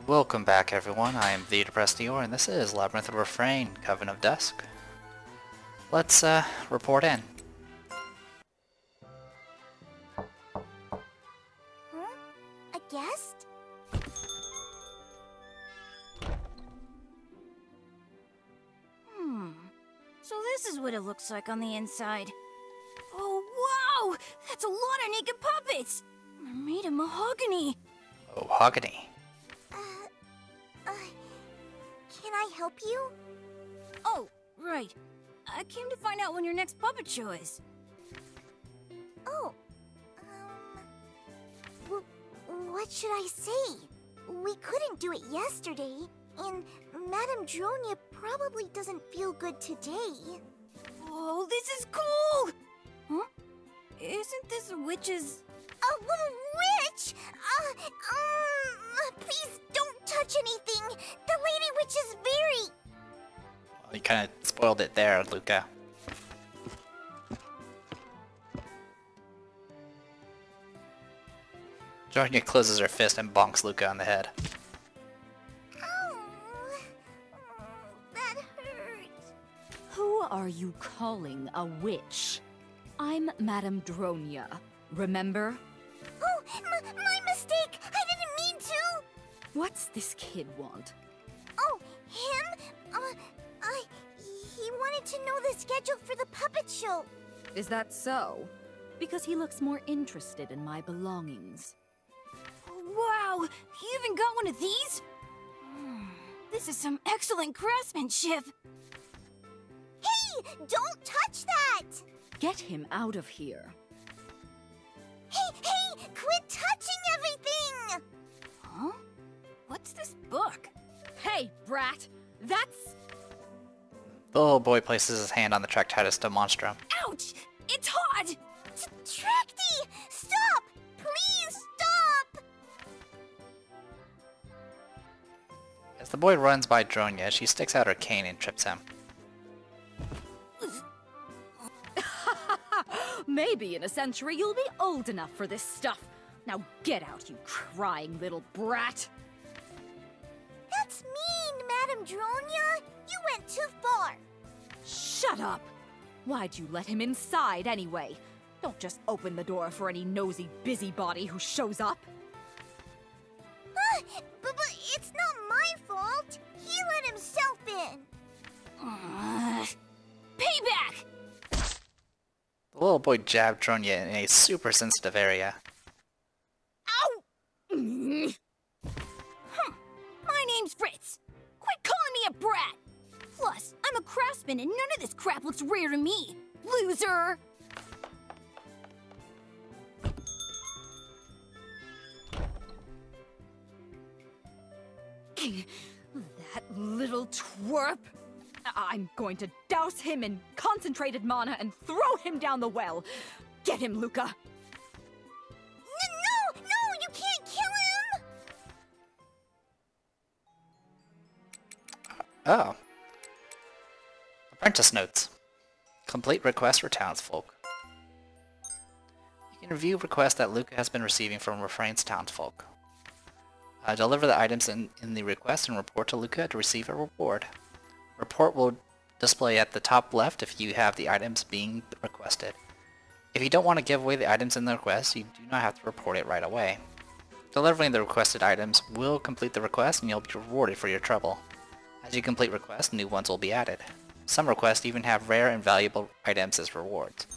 Welcome back everyone, I am the Depressed Eeyore and this is Labyrinth of Refrain, Coven of Dusk. Let's report in. Huh? A guest? So this is what it looks like on the inside. Oh wow! That's a lot of naked puppets! They're made of mahogany. Mahogany. Can I help you? Oh, right. I came to find out when your next puppet show is. Oh, what should I say? We couldn't do it yesterday, and Madame Dronia probably doesn't feel good today. Oh, this is cool! Huh? Isn't this a witch's... A witch? Please don't touch anything. The Lady Witch is very... Well, you kinda spoiled it there, Luca. Dronia closes her fist and bonks Luca on the head. Oh, that hurts. Who are you calling a witch? I'm Madame Dronia, remember? Oh, my mistake! I didn't mean to! What's this kid want? Oh, him? He wanted to know the schedule for the puppet show. Is that so? Because he looks more interested in my belongings. Wow, you even got one of these? This is some excellent craftsmanship. Hey, don't touch that! Get him out of here. Hey, quit touching everything! Huh? What's this book? Hey, brat! That's... The little boy places his hand on the Tractatus demonstrum. Ouch! It's hot! Tracty! Stop! Please stop! As the boy runs by Dronia, she sticks out her cane and trips him. Maybe in a century you'll be old enough for this stuff. Now get out, you crying little brat! That's mean, Madame Dronia! You went too far! Shut up! Why'd you let him inside anyway? Don't just open the door for any nosy busybody who shows up. But it's not my fault! He let himself in! Payback! The little boy jabbed Dronia in a super sensitive area. Ow! My name's Fritz. Quit calling me a brat! Plus, I'm a craftsman and none of this crap looks rare to me. Loser! That little twerp! I'm going to douse him in concentrated mana and throw him down the well. Get him, Luca! No! You can't kill him! Oh. Apprentice notes. Complete request for townsfolk. You can review requests that Luca has been receiving from Refrain's townsfolk. Deliver the items in the request and report to Luca to receive a reward. Report will display at the top left if you have the items being requested. If you don't want to give away the items in the request, you do not have to report it right away. Delivering the requested items will complete the request and you'll be rewarded for your trouble. As you complete requests, new ones will be added. Some requests even have rare and valuable items as rewards.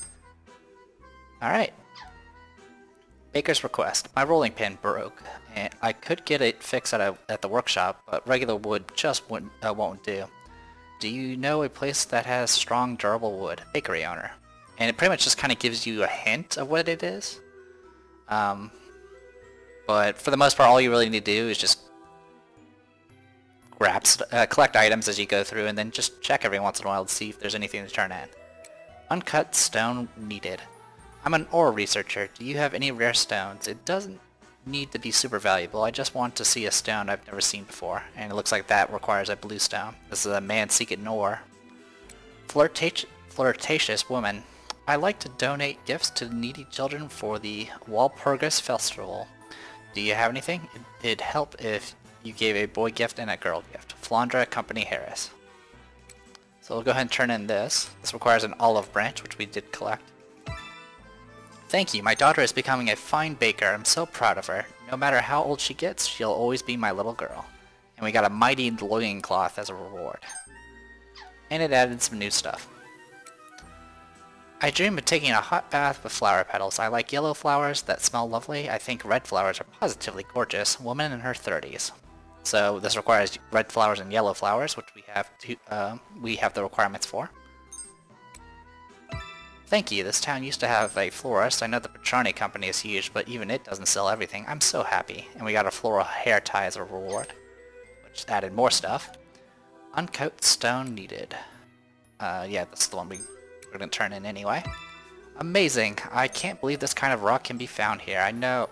Alright. Baker's request. My rolling pin broke, and I could get it fixed at the workshop, but regular wood just won't do. Do you know a place that has strong, durable wood? Bakery owner. And it pretty much just kind of gives you a hint of what it is. But for the most part, all you really need to do is just collect items as you go through, and then just check every once in a while to see if there's anything to turn in. Uncut stone needed. I'm an ore researcher. Do you have any rare stones? It doesn't need to be super valuable. I just want to see a stone I've never seen before. And it looks like that requires a blue stone. This is a man seeking ore. Flirtatious woman. I like to donate gifts to needy children for the Walpurgis Festival. Do you have anything? It'd help if You gave a boy gift and a girl gift. Flandra Company Harris. So we'll go ahead and turn in this. This requires an olive branch, which we did collect. Thank you. My daughter is becoming a fine baker. I'm so proud of her. No matter how old she gets, she'll always be my little girl. And we got a mighty loincloth as a reward. And it added some new stuff. I dream of taking a hot bath with flower petals. I like yellow flowers that smell lovely. I think red flowers are positively gorgeous. Woman in her 30s. So this requires red flowers and yellow flowers, which we have the requirements for. Thank you. This town used to have a florist. I know the Petroni company is huge, but even it doesn't sell everything. I'm so happy. And we got a floral hair tie as a reward, which added more stuff. Uncoat stone needed. Yeah, that's the one we're going to turn in anyway. Amazing. I can't believe this kind of rock can be found here. I know.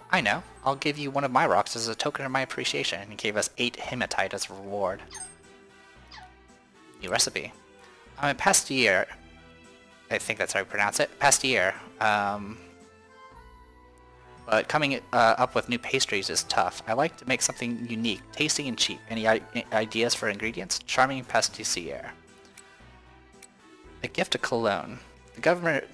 I'll give you one of my rocks as a token of my appreciation. And he gave us 8 hematite as a reward. New recipe. I'm a pastier. I think that's how you pronounce it. Pastier. But coming up with new pastries is tough. I like to make something unique, tasty and cheap. Any ideas for ingredients? Charming pastissier. A gift of cologne. The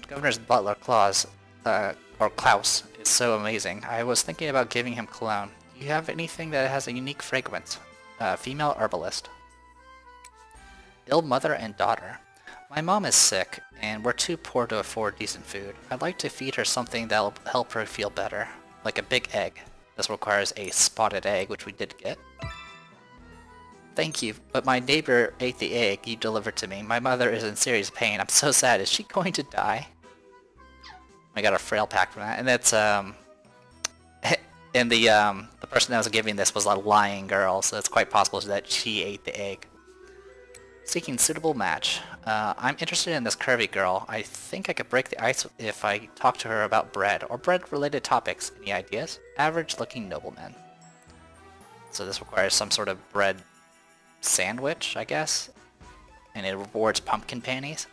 governor's butler, Klaus, is so amazing. I was thinking about giving him cologne. Do you have anything that has a unique fragrance? Female herbalist. Ill mother and daughter. My mom is sick, and we're too poor to afford decent food. I'd like to feed her something that'll help her feel better, like a big egg. This requires a spotted egg, which we did get. Thank you, but my neighbor ate the egg you delivered to me. My mother is in serious pain. I'm so sad. Is she going to die? I got a frail pack from that, and that's and the person that was giving this was a lying girl, so it's quite possible that she ate the egg. Seeking suitable match. I'm interested in this curvy girl. I think I could break the ice if I talk to her about bread, or bread-related topics. Any ideas? Average-looking nobleman. So this requires some sort of bread sandwich, I guess? And it rewards pumpkin panties.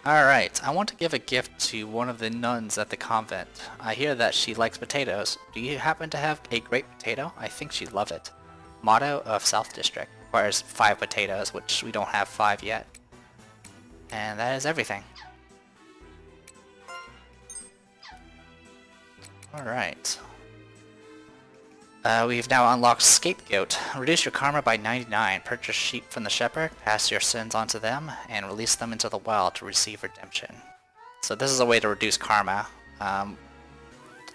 Alright, I want to give a gift to one of the nuns at the convent. I hear that she likes potatoes. Do you happen to have a great potato? I think she'd love it. Motto of South District. Requires 5 potatoes, which we don't have 5 yet. And that is everything. Alright. We've now unlocked Scapegoat. Reduce your karma by 99. Purchase sheep from the shepherd, pass your sins onto them, and release them into the wild to receive redemption. So this is a way to reduce karma.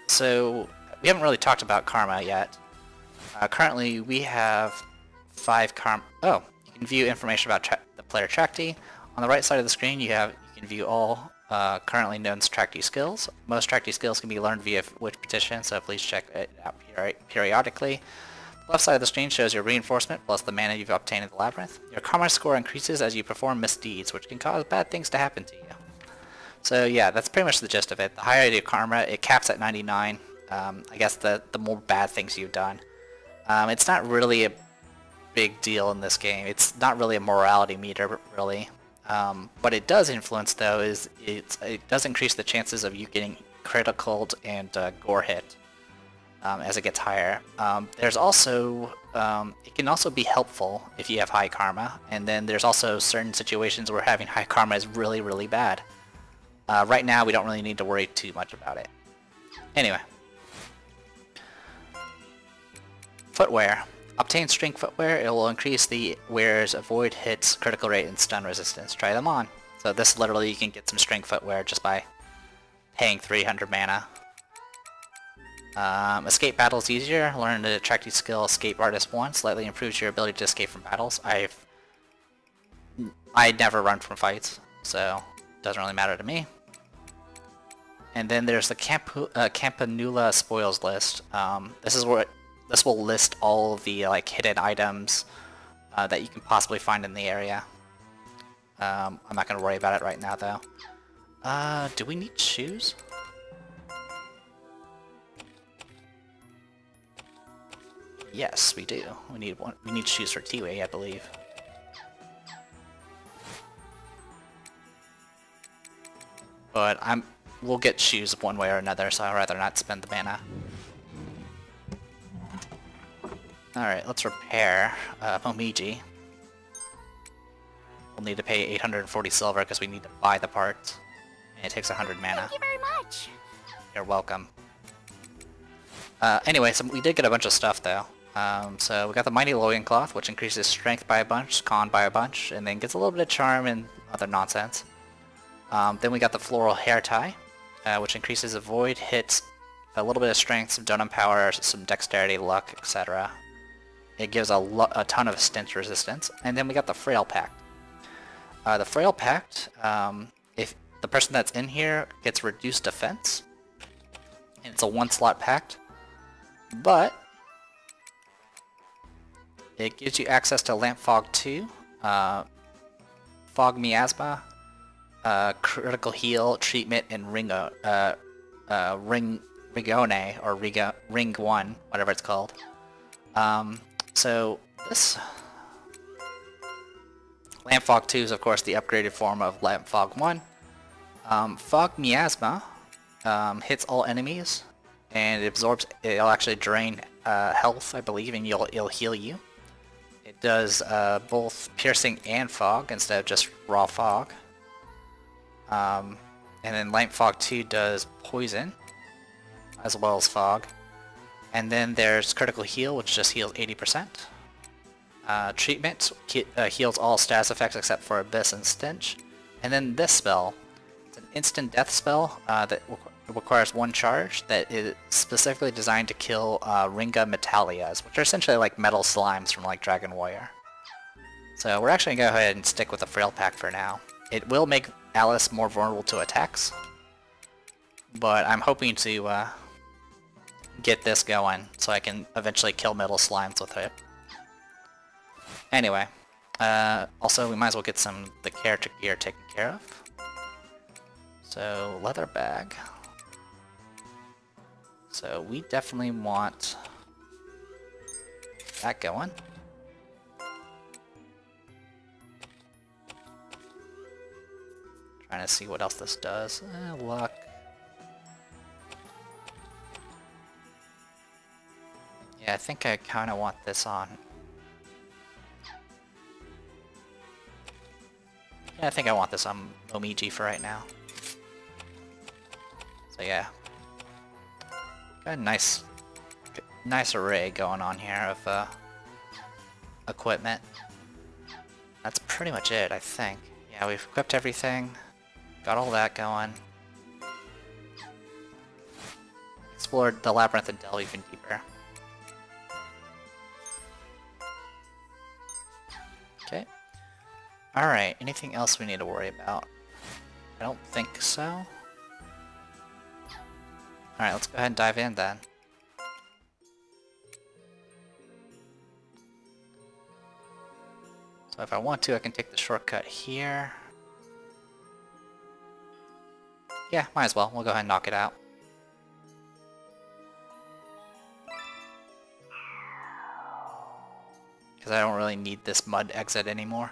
So we haven't really talked about karma yet. Currently we have 5 karma. Oh, you can view information about the player Tractee. On the right side of the screen you can view all currently known Tractee skills. Most Tractee skills can be learned via Witch Petition, so please check it out periodically. The left side of the screen shows your reinforcement plus the mana you've obtained in the Labyrinth. Your karma score increases as you perform misdeeds, which can cause bad things to happen to you. So yeah, that's pretty much the gist of it. The higher your karma, it caps at 99. I guess the more bad things you've done. It's not really a big deal in this game. It's not really a morality meter, really. What it does influence, though, is it does increase the chances of you getting criticaled and gore hit as it gets higher. There's also it can also be helpful if you have high karma, and then there's also certain situations where having high karma is really, really bad. Right now, we don't really need to worry too much about it. Anyway. Footwear. Obtain strength footwear. It will increase the wearer's avoid hits, critical rate, and stun resistance. Try them on. So this literally you can get some strength footwear just by paying 300 mana. Escape battles easier. Learn the Tractee skill Escape Artist 1. Slightly improves your ability to escape from battles. I never run from fights, so it doesn't really matter to me. And then there's the Campanula spoils list. This will list all of the hidden items that you can possibly find in the area. I'm not going to worry about it right now, though. Do we need shoes? Yes, we do. We need shoes for Tiwei, I believe. But we'll get shoes one way or another, so I'd rather not spend the mana. Alright, let's repair Momiji. We'll need to pay 840 silver because we need to buy the parts. And it takes 100 mana. Thank you very much. You're welcome. Anyway, so we did get a bunch of stuff though. So we got the Mighty Loincloth, which increases strength by a bunch, con by a bunch, and then gets a little bit of charm and other nonsense. Then we got the Floral Hair Tie, which increases avoid, hits, a little bit of strength, some donut power, some dexterity, luck, etc. It gives a ton of stint resistance. And then we got the Frail Pact. The Frail Pact, if the person that's in here gets reduced defense, and it's a 1-slot pact, but it gives you access to Lamp Fog 2, Fog Miasma, Critical Heal, Treatment, and Rigone, or Ring 1, whatever it's called. So this Lamp Fog 2 is of course the upgraded form of Lamp Fog 1. Fog Miasma hits all enemies, and it'll actually drain health, I believe, and it'll heal you. It does both piercing and fog instead of just raw fog. And then Lamp Fog 2 does poison, as well as fog. And then there's Critical Heal, which just heals 80%. Treatment heals all status effects except for Abyss and Stench. And then this spell, it's an instant death spell that requires 1 charge that is specifically designed to kill Ringa Metallias, which are essentially like metal slimes from like Dragon Warrior. So we're actually going to go ahead and stick with the Frail Pact for now. It will make Alice more vulnerable to attacks, but I'm hoping to get this going so I can eventually kill metal slimes with it. Anyway, also we might as well get the character gear taken care of. So leather bag. So we definitely want that going. Trying to see what else this does. Luck. Yeah, I think I kind of want this on. Yeah, I think I want this on Momiji for right now. So yeah. Got a nice array going on here of equipment. That's pretty much it, I think. Yeah, we've equipped everything. Got all that going. Explored the Labyrinth and delve even deeper. Okay. Alright, anything else we need to worry about? I don't think so. Alright, let's go ahead and dive in then. So if I want to, I can take the shortcut here. Yeah, might as well. We'll go ahead and knock it out. Because I don't really need this mud exit anymore.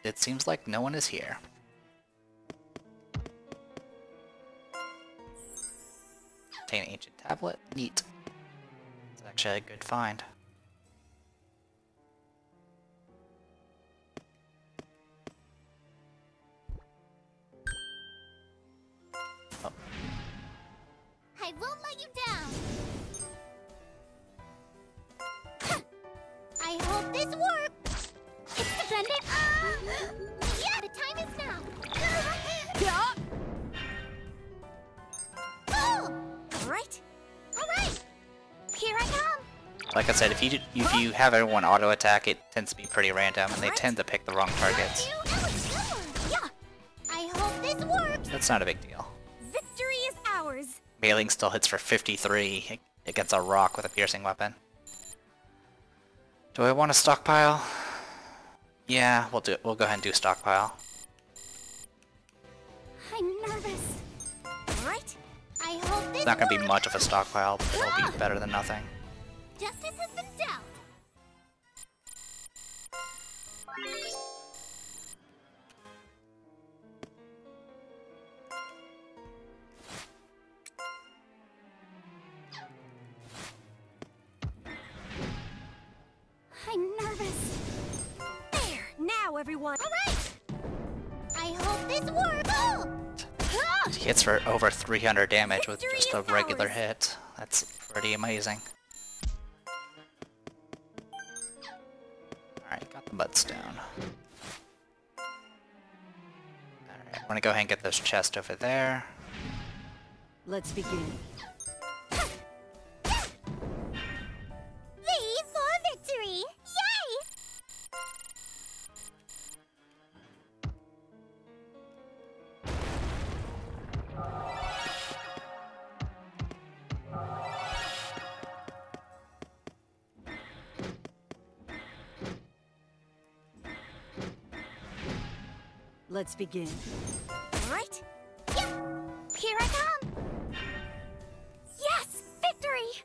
It seems like no one is here. Obtain an ancient tablet. Neat. It's actually a good find. Oh. I won't let you down. I hope this works. It's splendid. Yeah, the time is now. Yeah. Oh, right. All right. Here I come. Like I said, if you have everyone auto attack, it tends to be pretty random, and they tend to pick the wrong targets. Yeah. I hope this works. That's not a big deal. Victory is ours. Mailing still hits for 53 against a rock with a piercing weapon. Do I want to stockpile? Yeah, we'll do it. We'll go ahead and do stockpile. I'm nervous. Right? I hope this It's not going to be much of a stockpile, but it'll be better than nothing. Justice has been dealt. go, everyone. Alright! I hope this works! Oh! He hits for over 300 damage with Victory just a is regular ours. hit. That's pretty amazing. Alright, got the mudstone. Alright, I'm gonna go ahead and get those chests over there. Let's begin. V for victory! Yay! Let's begin. Right? Yep! Here I come! Yes! Victory!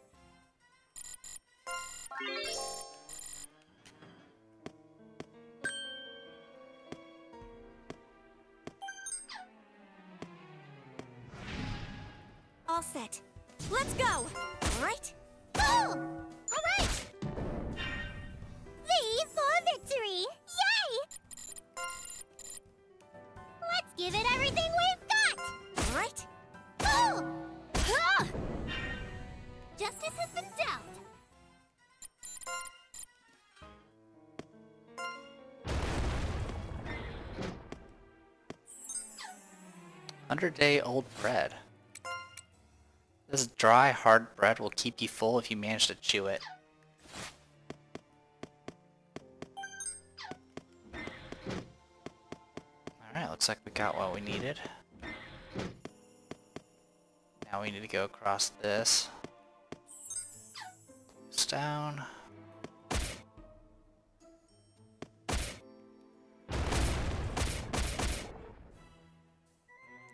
All set. Let's go! Right? Oh! Alright! V for victory! Yay! Let's give it everything we've got! Right? Oh! Ah! Justice has been dealt. 100-day-old bread. This dry, hard bread will keep you full if you manage to chew it. Alright, looks like we got what we needed. Now we need to go across this. Down.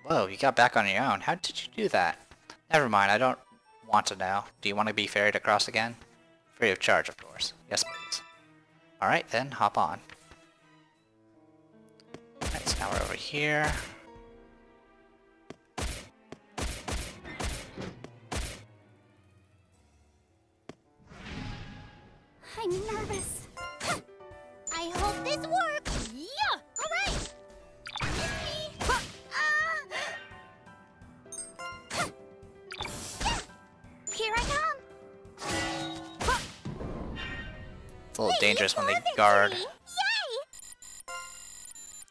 Whoa, you got back on your own. How did you do that? Never mind, I don't want to know. Do you want to be ferried across again? Free of charge, of course. Yes, please. Alright then, hop on. Alright, so now we're over here. I'm nervous. I hope this works. Yeah! Alright! Miss me! Here I come! It's a little dangerous when they Victory! guard. Yay!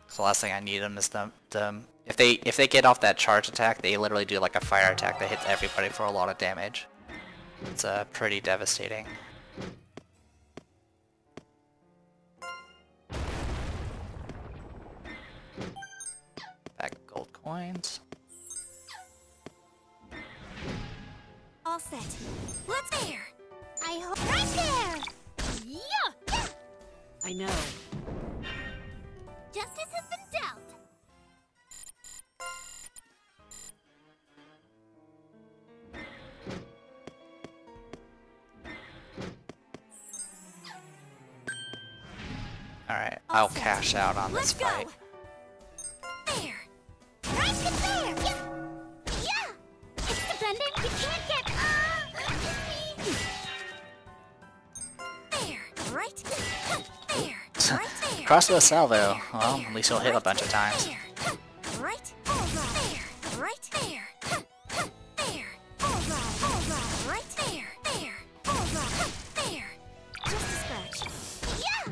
So the last thing I need them is if they get off that charge attack, they literally do like a fire attack that hits everybody for a lot of damage. It's pretty devastating. Back of gold coins. All set. Let's there. I hope right there. Yeah. I know. Justice has been dealt. Alright, All I'll set. cash out on Let's this fight. go. There. Right there. Yeah. Yeah. It's defending. You can't get. Me. There. Right. There. Right there. Cross the salvo. Well, There. at least you'll hit a bunch of times. There. Right. There. Right there. There. Right there. There. There. Just a scratch. Yeah.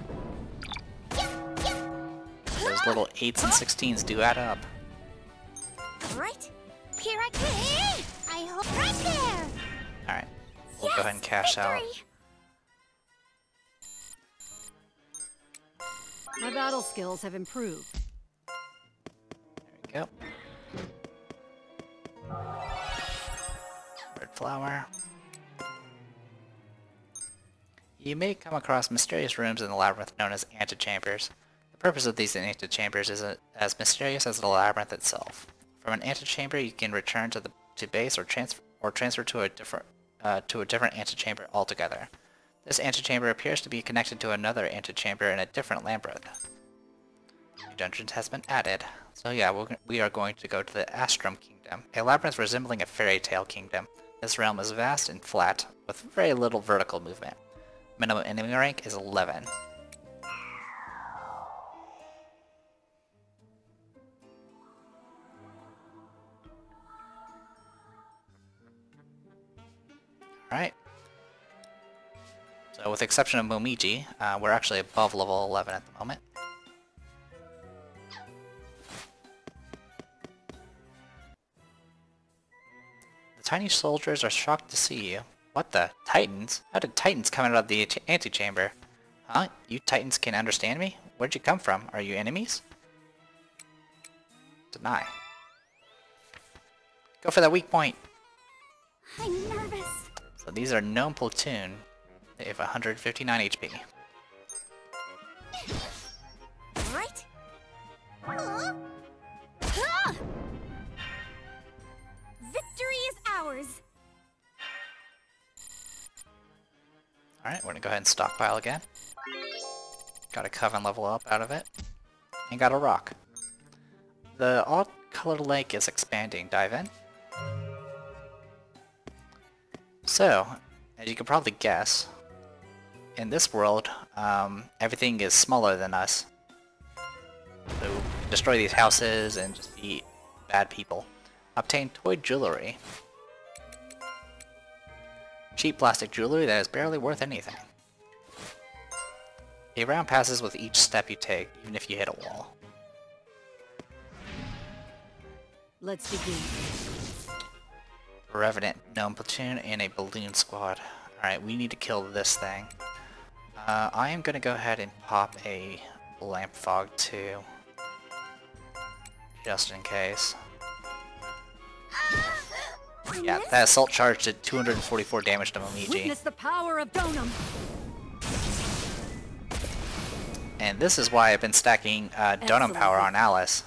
Those little 8s and 16s do add up. Right? Here I come. I hope right there. Alright, we'll go ahead and cash out. Victory. My battle skills have improved. There we go. Red flower. You may come across mysterious rooms in the labyrinth known as antechambers. The purpose of these antechambers is as mysterious as the labyrinth itself. From an antechamber, you can return to base or transfer to a different antechamber altogether. This antechamber appears to be connected to another antechamber in a different labyrinth. New dungeons has been added. So yeah, we are going to go to the Astrum Kingdom, a labyrinth resembling a fairy tale kingdom. This realm is vast and flat, with very little vertical movement. Minimum enemy rank is 11. Alright. So with the exception of Momiji, we're actually above level 11 at the moment. The tiny soldiers are shocked to see you. What the? Titans? How did Titans come out of the antechamber? Huh? You Titans can understand me? Where'd you come from? Are you enemies? Deny. Go for that weak point! I'm nervous. So these are gnome platoon. They have 159 HP. Right? Huh? Huh! Victory is ours. Alright, we're gonna go ahead and stockpile again. Got a Coven level up out of it. And got a rock. The odd-colored lake is expanding. Dive in. So, as you can probably guess, in this world, everything is smaller than us. So, destroy these houses and just be bad people. Obtain toy jewelry. Cheap plastic jewelry that is barely worth anything. A round passes with each step you take, even if you hit a wall. Let's begin. Revenant, gnome platoon, and a balloon squad. Alright, we need to kill this thing. I am gonna go ahead and pop a lamp fog too. Just in case. Yeah, that assault charge did 244 damage to Momiji. Witness the power of Donum. And this is why I've been stacking Donum power on Alice.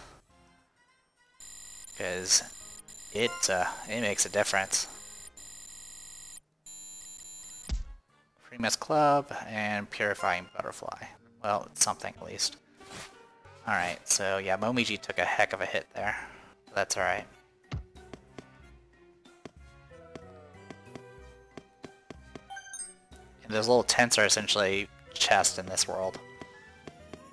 Because it makes a difference. Primus Club and Purifying Butterfly. Well, it's something at least. Alright, so yeah, Momiji took a heck of a hit there. That's alright. And those little tents are essentially chests in this world.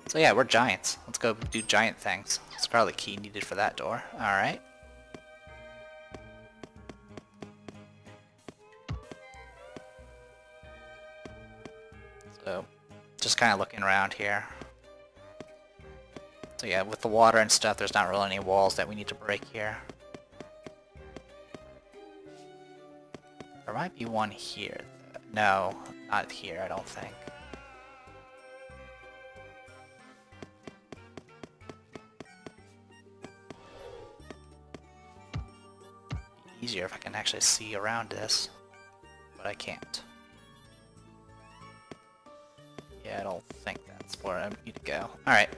So yeah, we're giants. Let's go do giant things. It's probably the key needed for that door. Alright. So, just kind of looking around here. So yeah, with the water and stuff, there's not really any walls that we need to break here. There might be one here. No, not here, I don't think. Easier if I can actually see around this, but I can't. Yeah, I don't think that's where I need to go. Alright.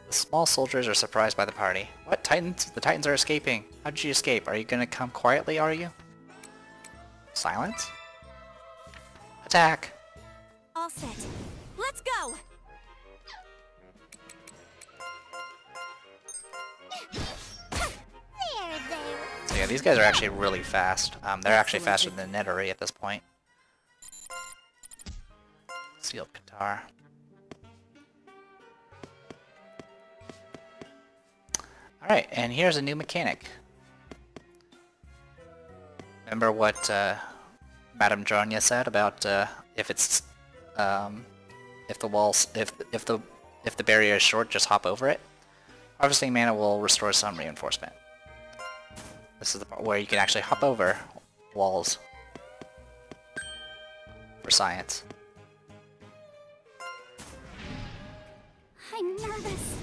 The small soldiers are surprised by the party. What, Titans? The Titans are escaping. How did you escape? Are you gonna come quietly, are you? Silence? Attack! All set. Let's go! So yeah, these guys are actually really fast. They're actually faster than Nettery at this point. Sealed Qatar. Alright, and here's a new mechanic. Remember what Madame Dronya said about if it's if the barrier is short, just hop over it. Harvesting mana will restore some reinforcement. This is the part where you can actually hop over walls for science. I'm nervous.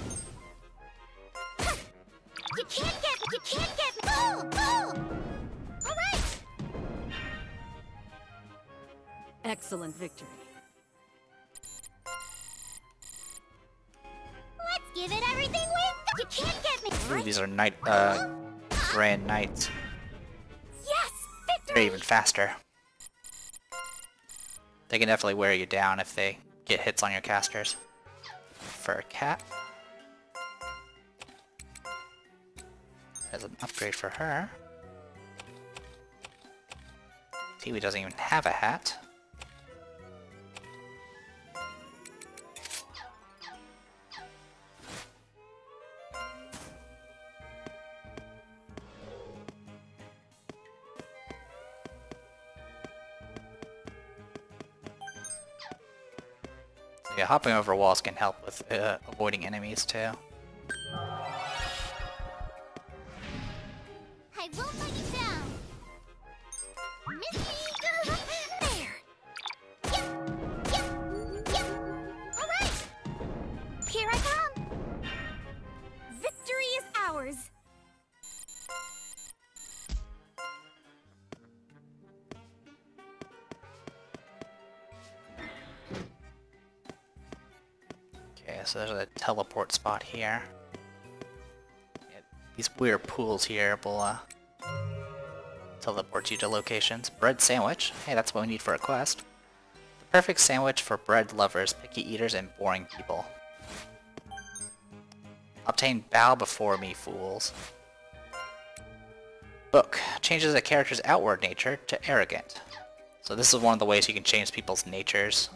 You can't get me! You can't get me! Oh! Oh! All right! Excellent victory. Let's give it everything we... You can't get me! Ooh, these are knight, Grand Knights. Yes! They're Victory! even faster. They can definitely wear you down if they get hits on your casters. For a cat. As an upgrade for her. Tiwi doesn't even have a hat. Yeah, hopping over walls can help with avoiding enemies too. I won't let you down. Missy! There! Yep! Yep! Yep! Alright! Here I come! Victory is ours! Okay, so there's a teleport spot here. Yeah, these weird pools here will teleport you to locations. Bread sandwich. Hey, that's what we need for a quest. The perfect sandwich for bread lovers, picky eaters, and boring people. Obtain bow before me, fools. Book. Changes a character's outward nature to arrogant. So this is one of the ways you can change people's natures,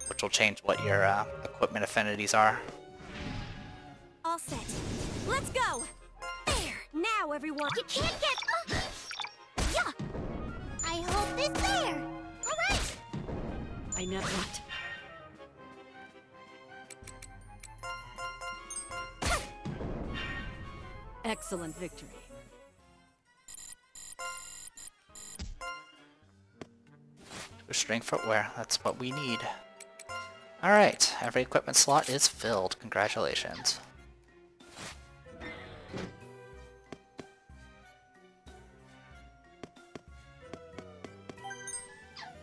which will change what your equipment affinities are. All set. Let's go! There! Now, everyone! You can't get... Yeah! I hope this there! Alright! I know what. Excellent victory. Strength footwear, that's what we need. Alright, every equipment slot is filled. Congratulations.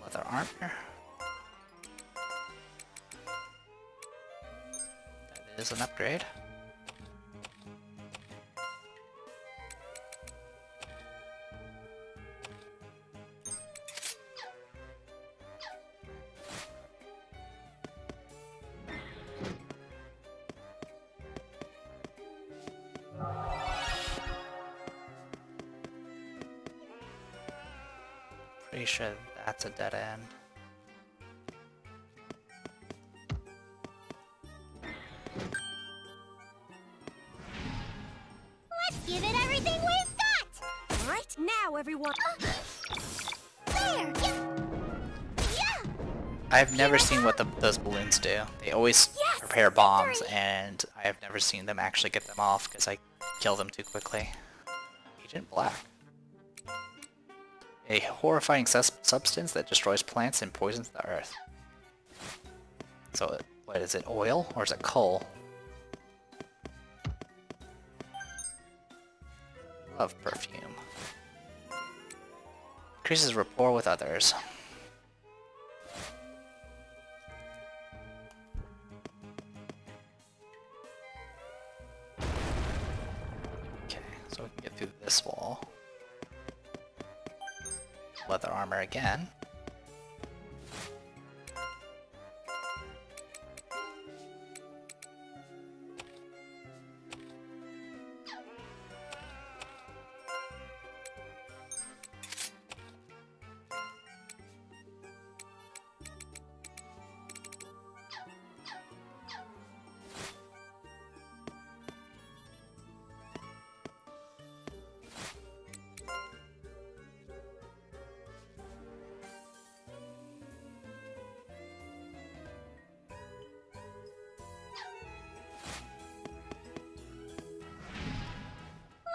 Leather armor. That is an upgrade. Pretty sure that's a dead end. Let's give it everything we've got! Right now, everyone! There! Yeah! I've never seen what those balloons do. They always Yes, prepare bombs, victory! and I have never seen them actually get them off because I kill them too quickly. Agent Black. A horrifying substance that destroys plants and poisons the earth. So, what is it, oil or is it coal? Love perfume. Increases rapport with others. Okay, so we can get through this wall. Leather armor again.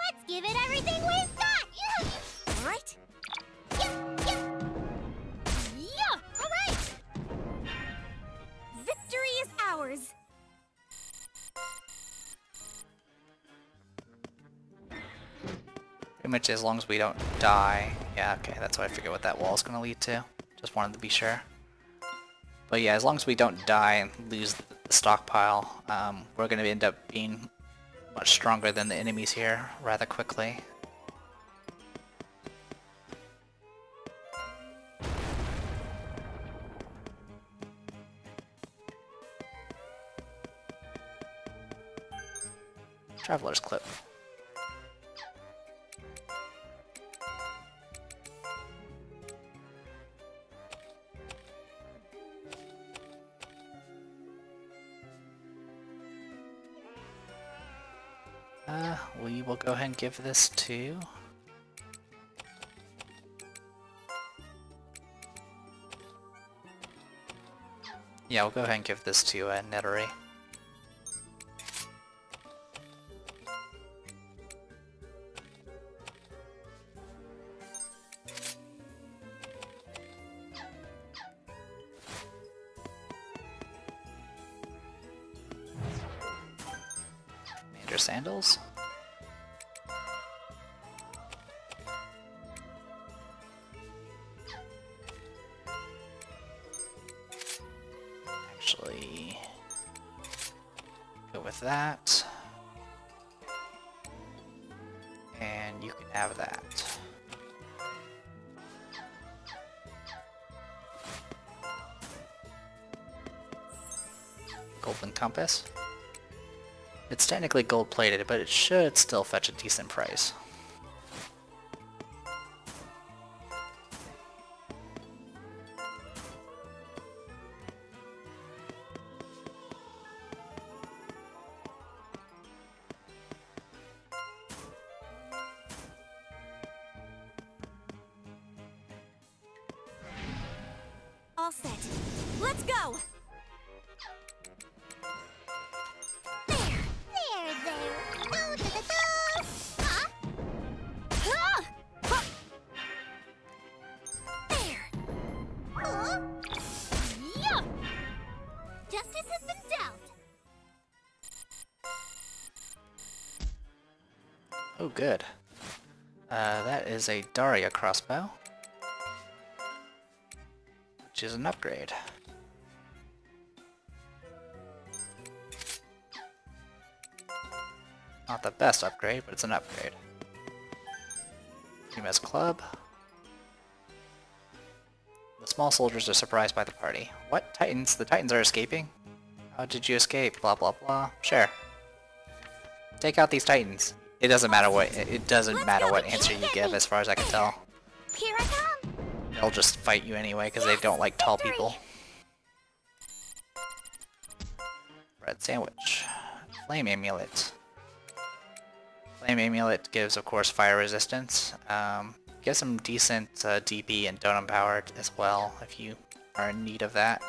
Let's give it everything we've got! Yeah! Right? Yeah! Alright! Victory is ours! Pretty much as long as we don't die. Yeah, okay, that's what I figured what that wall is going to lead to. Just wanted to be sure. But yeah, as long as we don't die and lose the stockpile, we're going to end up being much stronger than the enemies here rather quickly. Traveler's Clip. We will go ahead and give this to... Yeah, we'll go ahead and give this to Nettery. Major sandals. Actually, go with that. And you can have that. Golden compass. It's technically gold plated, but it should still fetch a decent price. All set. Let's go! There! Do-do-do-do! Huh? Ah! Huh! There! Huh? Yeah! Justice has been dealt! Oh, good. That is a Daria crossbow, which is an upgrade. Not the best upgrade, but it's an upgrade. Prima's Club. The small soldiers are surprised by the party. What? Titans? The Titans are escaping? How did you escape? Blah blah blah. Sure. Take out these Titans. It doesn't matter what answer you give, as far as I can tell. Here I come! They'll just fight you anyway because they don't like tall people. Bread sandwich. Flame amulet. Flame amulet gives, of course, fire resistance. Gives some decent DP and donut power as well if you are in need of that.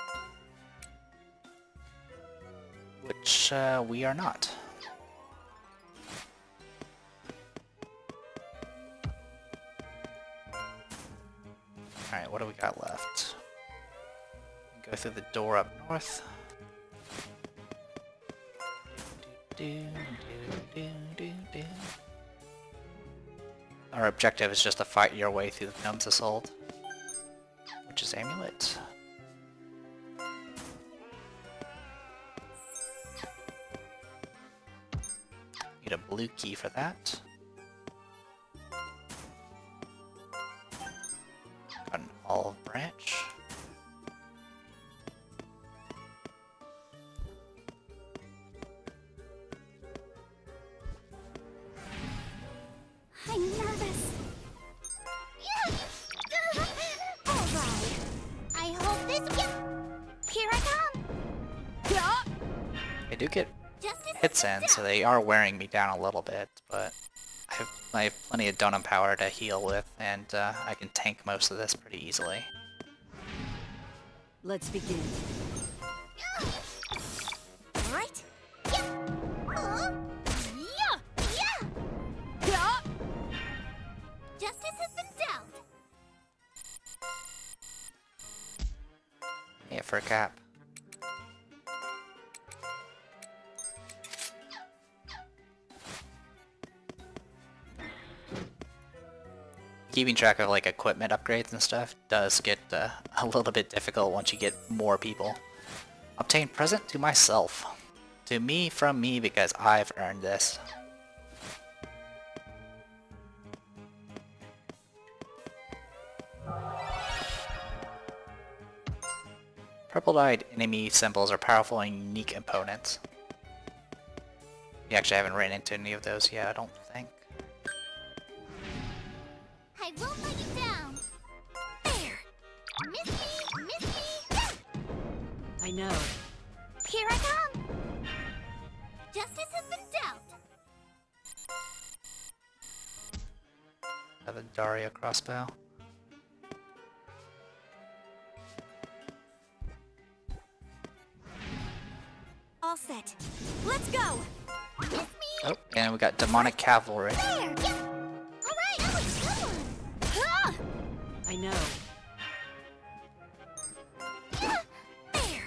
Which we are not. Alright, what do we got left? Go through the door up north. Our objective is just to fight your way through the Gnome's Assault, which is Amulet. Need a blue key for that. Got an olive branch. I'm nervous. Alright. I hope this... Here I come! They do get Justice hits has in, been so they are wearing me down a little bit, but I have plenty of donut power to heal with, and I can tank most of this pretty easily. Let's begin. Alright. Yeah. Justice has been dealt. Yeah, for a cap. Keeping track of like equipment upgrades and stuff does get a little bit difficult once you get more people. Obtain present to myself. To me from me because I've earned this. Purple-dyed enemy symbols are powerful and unique opponents. You actually haven't ran into any of those yet, I don't think. I won't let you down. There. Miss me. I know. Here I come. Justice has been dealt. Have a Daria crossbow. all set. Let's go! Miss me? Oh, and we got demonic cavalry. There! Yeah! Alright, Alex, come on! Ah! I know. Yeah! There!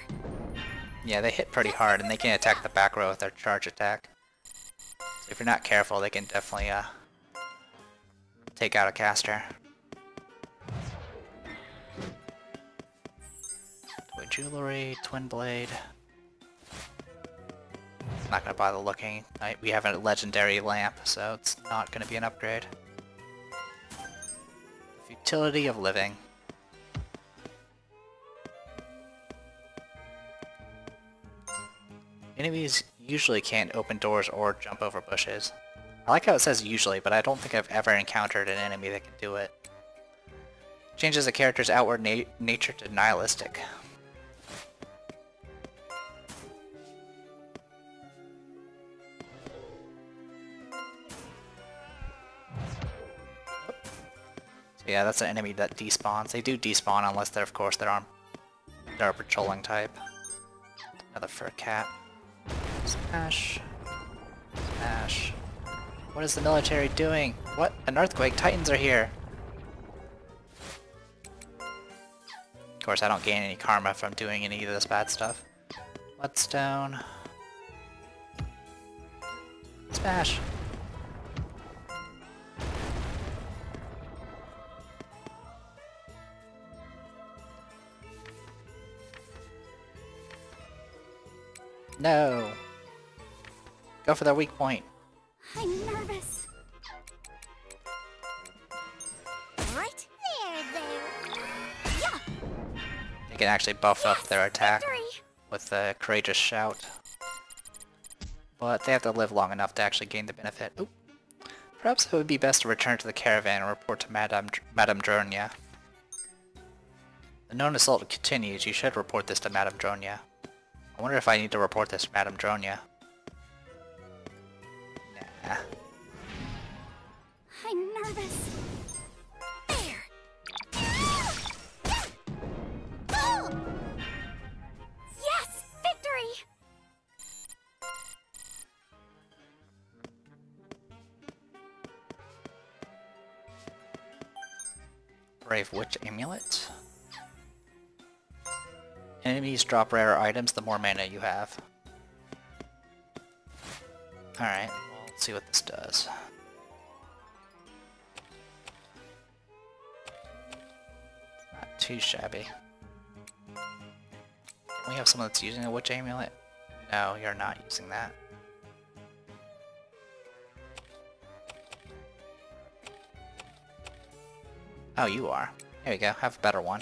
Yeah, they hit pretty hard, and they can attack the back row with their charge attack. So if you're not careful, they can definitely take out a caster. Toy jewelry, twin blade. Not gonna bother looking. We have a legendary lamp, so it's not gonna be an upgrade. The futility of living. Enemies usually can't open doors or jump over bushes. I like how it says usually, but I don't think I've ever encountered an enemy that can do it. Changes a character's outward nature to nihilistic. So yeah, that's an enemy that despawns. They do despawn unless they're, of course, they're a patrolling type. Another fur cat. Smash. Smash. What is the military doing? What? An earthquake? Titans are here! Of course, I don't gain any karma from doing any of this bad stuff. Bloodstone. Smash! No! Go for their weak point. I'm nervous. Right there. Yeah! They can actually buff up their attack Victory! with a courageous shout. But they have to live long enough to actually gain the benefit. Oop. Perhaps it would be best to return to the caravan and report to Madame Dronia. The known assault continues. You should report this to Madame Dronia. I wonder if I need to report this to Madame Dronia. Nah. I'm nervous. There! Oh! Yes! Victory! Brave Witch Amulet. Enemies drop rare items the more mana you have. Alright, well, let's see what this does. Not too shabby. We have someone that's using a Witch Amulet? No, you're not using that. Oh, you are. Here we go, have a better one.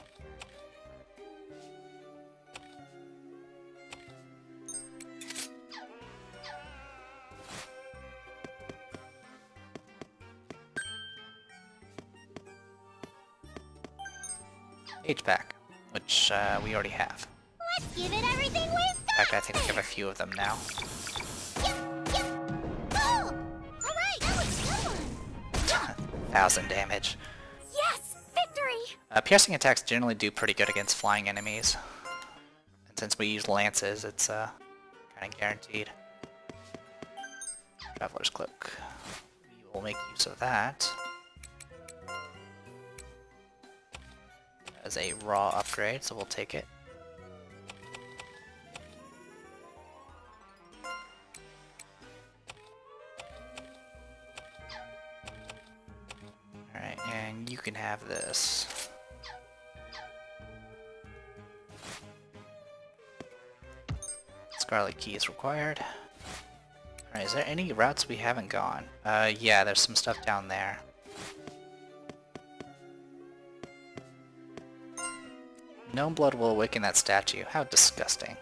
H-Pack, which we already have. Let's give it everything we've In got! fact, I think we have a few of them now. Oh! Alright, Alex, come on! 1,000 damage. Yes! Victory! Piercing attacks generally do pretty good against flying enemies. And since we use lances, it's kind of guaranteed. Traveler's Cloak. We will make use of that as a raw upgrade, so we'll take it. Alright, and you can have this. Scarlet Key is required. Alright, is there any routes we haven't gone? Yeah, there's some stuff down there. Gnome blood will awaken that statue. How disgusting.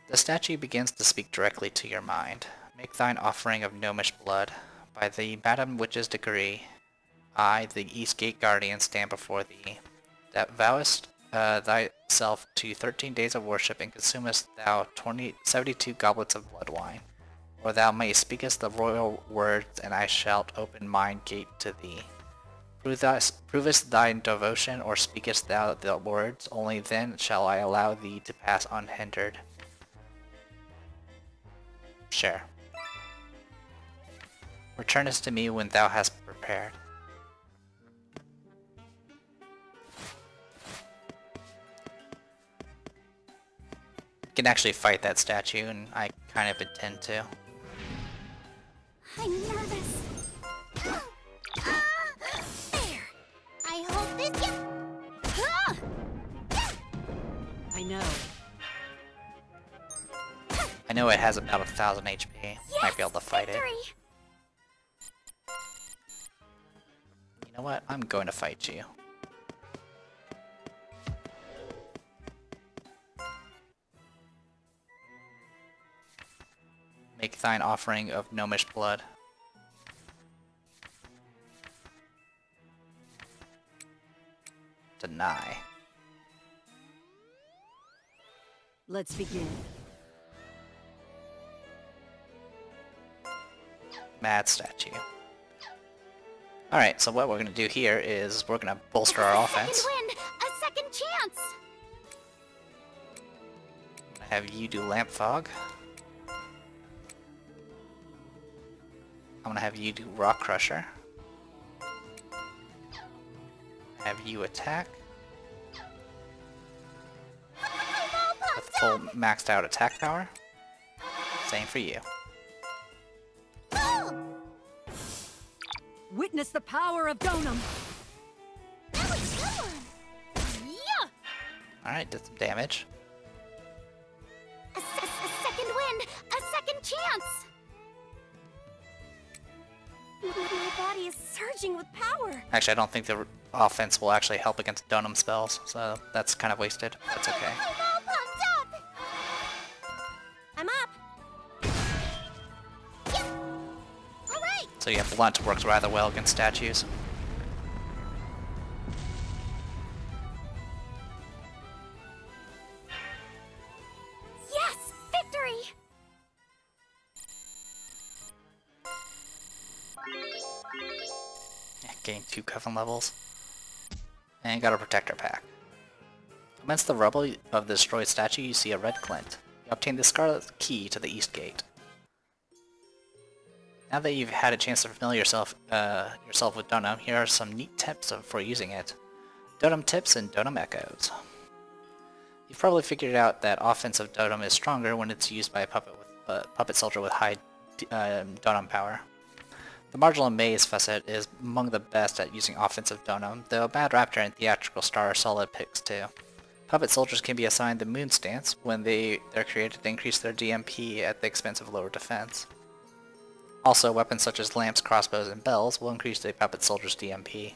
The statue begins to speak directly to your mind. Make thine offering of gnomish blood. By the Madam Witch's decree, I, the Eastgate Guardian, stand before thee. That vowest thyself to 13 days of worship, and consumest thou 72 goblets of blood wine. Or thou mayst speakest the royal words, and I shalt open mine gate to thee. Provest thy devotion, or speakest thou the words, only then shall I allow thee to pass unhindered. Sure. Returnest to me when thou hast prepared. You can actually fight that statue, and I kind of intend to. I'm nervous. There. I hope this I know. I know it has about 1,000 HP. Yes, Might be able to fight victory. it. You know what? I'm going to fight you. Make thine offering of gnomish blood. Deny. Let's begin. Mad statue. Alright, so what we're going to do here is we're going to bolster our offense. Second win, a second chance. I'm going to have you do lamp fog. I'm going to have you do rock crusher. Have you attack. With full maxed out attack power. Same for you. Witness the power of Donum. That was a good one. Yeah. Alright, did some damage. A second win, a second chance. My body is surging with power. Actually, I don't think the offense will actually help against Dunham spells, so that's kind of wasted. That's okay. I'm all pumped up. I'm up. Yep. All right. So yeah, blunt works rather well against statues. Yes, victory. Yeah, gain 2 coven levels. And got a protector pack. Amidst the rubble of the destroyed statue, you see a red glint. You obtain the scarlet key to the east gate. Now that you've had a chance to familiar yourself with Donum, here are some neat tips for using it. Donum tips and Donum echoes. You've probably figured out that offensive Donum is stronger when it's used by a puppet soldier with high Donum power. The Marginal Maze Facet is among the best at using offensive Donum, though Mad Raptor and Theatrical Star are solid picks too. Puppet soldiers can be assigned the Moon Stance when they're created to increase their DMP at the expense of lower defense. Also, weapons such as lamps, crossbows, and bells will increase the puppet soldier's DMP.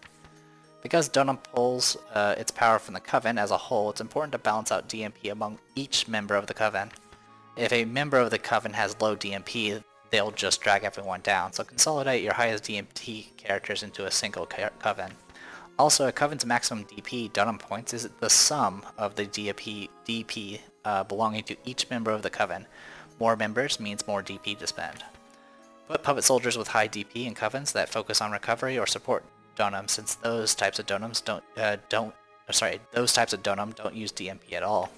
Because Donum pulls its power from the Coven as a whole, it's important to balance out DMP among each member of the Coven. If a member of the Coven has low DMP, they'll just drag everyone down, so consolidate your highest DMP characters into a single Coven. Also, a Coven's maximum DP Donum points is the sum of the DP belonging to each member of the Coven. More members means more DP to spend. Put puppet soldiers with high DP in Covens that focus on recovery or support Donum, since those types of Donums don't use DMP at all.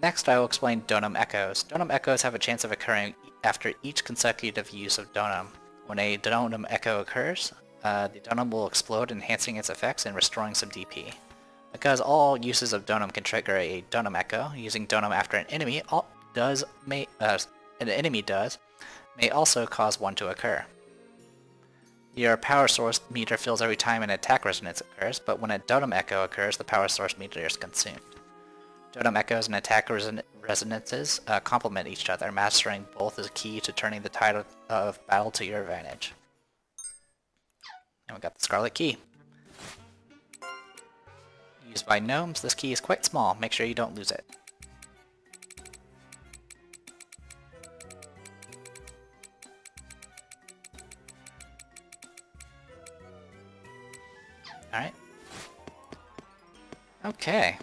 Next, I will explain Donum Echoes. Donum Echoes have a chance of occurring after each consecutive use of Donum. When a Donum Echo occurs, the Donum will explode, enhancing its effects and restoring some DP. Because all uses of Donum can trigger a Donum Echo, using Donum after an enemy may also cause one to occur. Your power source meter fills every time an attack resonance occurs, but when a Donum Echo occurs, the power source meter is consumed. Donum Echoes and attack resonances complement each other. Mastering both is key to turning the tide of battle to your advantage. And we got the Scarlet Key. Used by gnomes, this key is quite small. Make sure you don't lose it. Alright. Okay.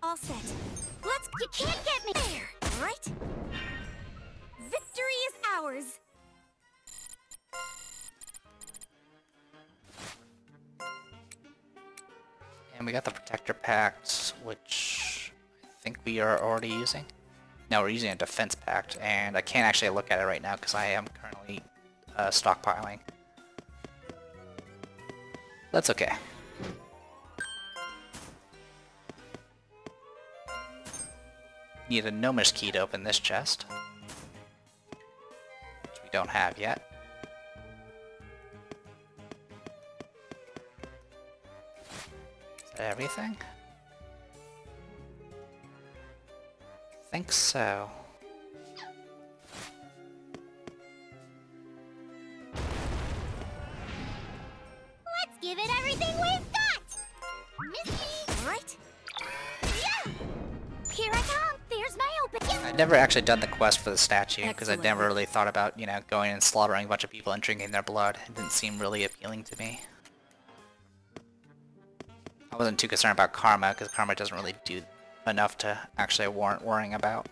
All set. You can't get me there, right? Victory is ours. And we got the Protector Pact, which I think we are already using. No, we're using a Defense Pact, and I can't actually look at it right now because I am currently stockpiling. That's okay. Need a Gnomish key to open this chest, which we don't have yet. Is that everything? I think so. Let's give it everything we've got! Misty! Right? Yeah! Here I come! There's my open... I'd never actually done the quest for the statue, because I'd never really thought about, you know, going and slaughtering a bunch of people and drinking their blood. It didn't seem really appealing to me. I wasn't too concerned about karma, because karma doesn't really do enough to actually warrant worrying about.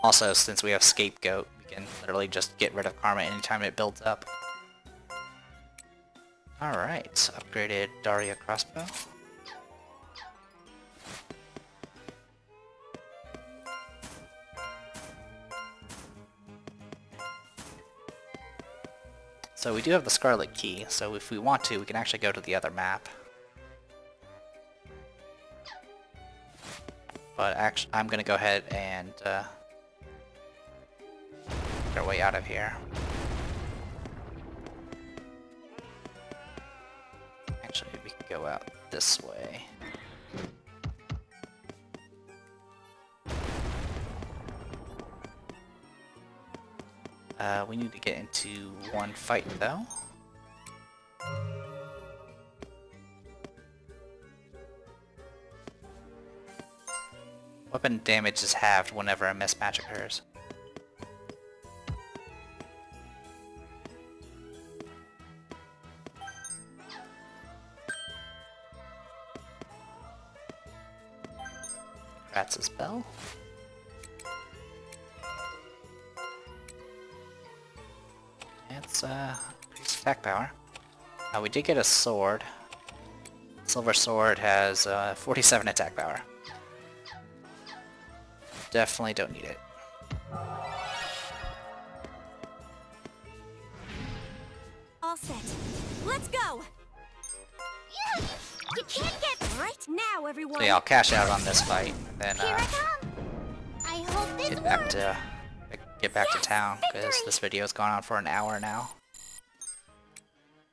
Also, since we have Scapegoat, we can literally just get rid of karma anytime it builds up. Alright, upgraded Daria crossbow. So we do have the Scarlet Key, so if we want to, we can actually go to the other map. But actually, I'm gonna go ahead and get our way out of here. Actually, we can go out this way. We need to get into one fight, though. Weapon damage is halved whenever a mismatch occurs. Kratz's Bell. It's increased attack power. We did get a sword. Silver Sword has 47 attack power. Definitely don't need it. All set. Let's go! Yeah, you can't get right now, everyone! So yeah, I'll cash out on this fight, and then Here I come! I hope this get back to town, because this video has gone on for an hour now.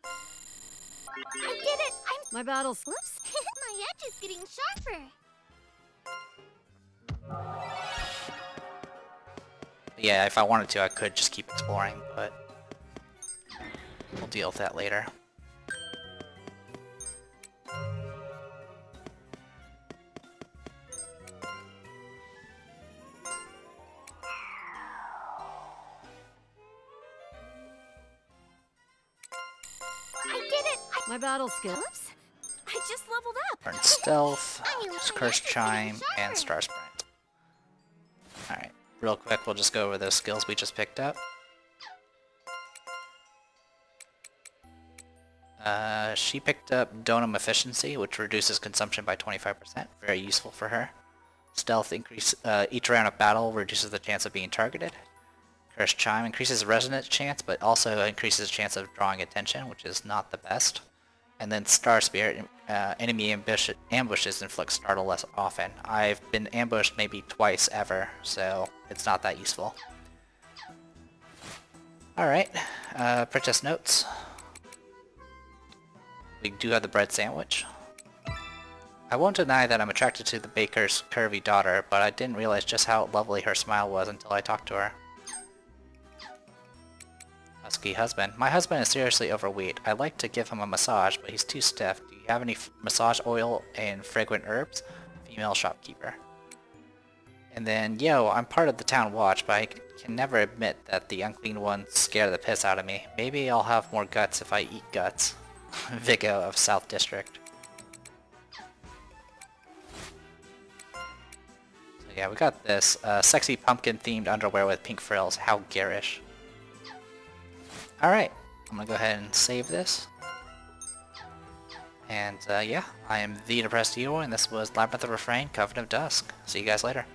I did it! My battles. Whoops! My edge is getting sharper! Yeah, if I wanted to, I could just keep exploring, but we'll deal with that later. I did it! My battle skill. Oops! I just leveled up! Learn Stealth, I knew my Curse edge was Chime, getting and sharper. Star Sprint. Alright, real quick, we'll just go over those skills we just picked up. She picked up Donum Efficiency, which reduces consumption by 25%. Very useful for her. Stealth increase each round of battle reduces the chance of being targeted. Curse Chime increases resonance chance, but also increases chance of drawing attention, which is not the best. And then Star Spirit, enemy ambushes inflict startle less often. I've been ambushed maybe twice ever, so it's not that useful. Alright, Princess Notes. We do have the bread sandwich. I won't deny that I'm attracted to the baker's curvy daughter, but I didn't realize just how lovely her smile was until I talked to her. Husky husband. My husband is seriously overweight. I'd like to give him a massage, but he's too stiff. Do you have any massage oil and fragrant herbs? Female shopkeeper. And then, yo, I'm part of the town watch, but I can never admit that the unclean ones scare the piss out of me. Maybe I'll have more guts if I eat guts. Vigo of South District. So yeah, we got this. Sexy pumpkin-themed underwear with pink frills. How garish. Alright, I'm gonna go ahead and save this. And yeah, I am the Depressed Hero, and this was Labyrinth of Refrain, Covenant of Dusk. See you guys later.